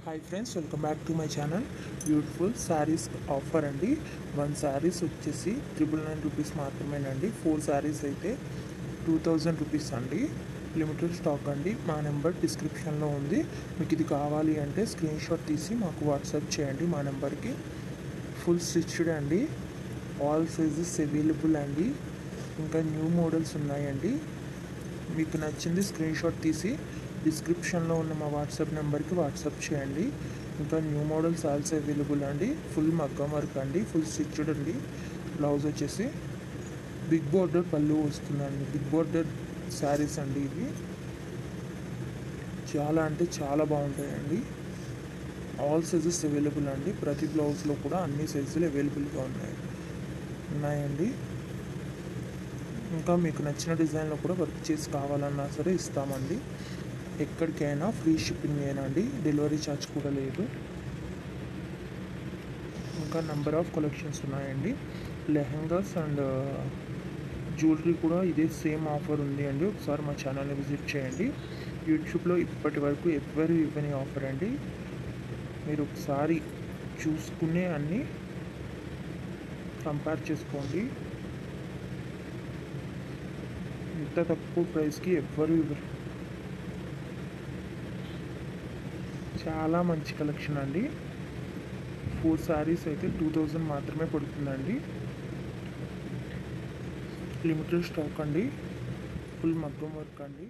Hi friends, welcome back to my channel. Beautiful saris offer అండి. 1 శారీస్ వచ్చేసి 999 rupees మాత్రమేనండి. 4 శారీస్ అయితే 2000 రూపీస్ అండి. లిమిటెడ్ స్టాక్ అండి. మా నెంబర్ డిస్క్రిప్షన్లో ఉంది. మీకు ఇది కావాలి అంటే స్క్రీన్ షాట్ తీసి మాకు వాట్సాప్ చేయండి మా నెంబర్కి. ఫుల్ స్టిచ్డ్ అండి. ఆల్ సైజెస్ అవైలబుల్ అండి. ఇంకా న్యూ మోడల్స్ ఉన్నాయండి. మీకు నచ్చింది స్క్రీన్ షాట్ తీసి డిస్క్రిప్షన్లో ఉన్న మా వాట్సాప్ నెంబర్కి వాట్సాప్ చేయండి. ఇంకా న్యూ మోడల్స్ ఆల్సో అవైలబుల్ అండి. ఫుల్ మగ్గం వర్క్ అండి, ఫుల్ స్టిచ్డ్ అండి. బ్లౌజ్ వచ్చేసి బిగ్ బోర్డర్ పళ్ళు వస్తుందండి. బిగ్ బోర్డర్ శారీస్ అండి ఇవి. చాలా అంటే చాలా బాగుంటాయండి. ఆల్ సైజెస్ అవైలబుల్ అండి. ప్రతి బ్లౌజ్లో కూడా అన్ని సైజులు అవైలబుల్గా ఉన్నాయండి. ఇంకా మీకు నచ్చిన డిజైన్లో కూడా వర్క్ చేసి కావాలన్నా సరే ఇస్తామండి. ఎక్కడికైనా ఫ్రీ షిప్పింగ్ ఏనండి, డెలివరీ ఛార్జ్ కూడా లేదు. ఇంకా నెంబర్ ఆఫ్ కలెక్షన్స్ ఉన్నాయండి. లెహంగాస్ అండ్ జ్యువెలరీ కూడా ఇదే సేమ్ ఆఫర్ ఉంది అండి. ఒకసారి మా ఛానల్ని విజిట్ చేయండి. యూట్యూబ్లో ఇప్పటి వరకు ఎవ్వరు ఇవ్వని ఆఫర్ అండి. మీరు ఒకసారి చూసుకునే అన్నీ కంపేర్ చేసుకోండి. ఇంత తక్కువ ప్రైస్కి ఎవ్వరు ఇవ్వరు. చాలా మంచి కలెక్షన్ అండి. 4 శారీస్ అయితే 2000 మాత్రమే పడుతుందండి. లిమిటెడ్ స్టాక్ అండి. ఫుల్ మగ్గం వర్క్ అండి.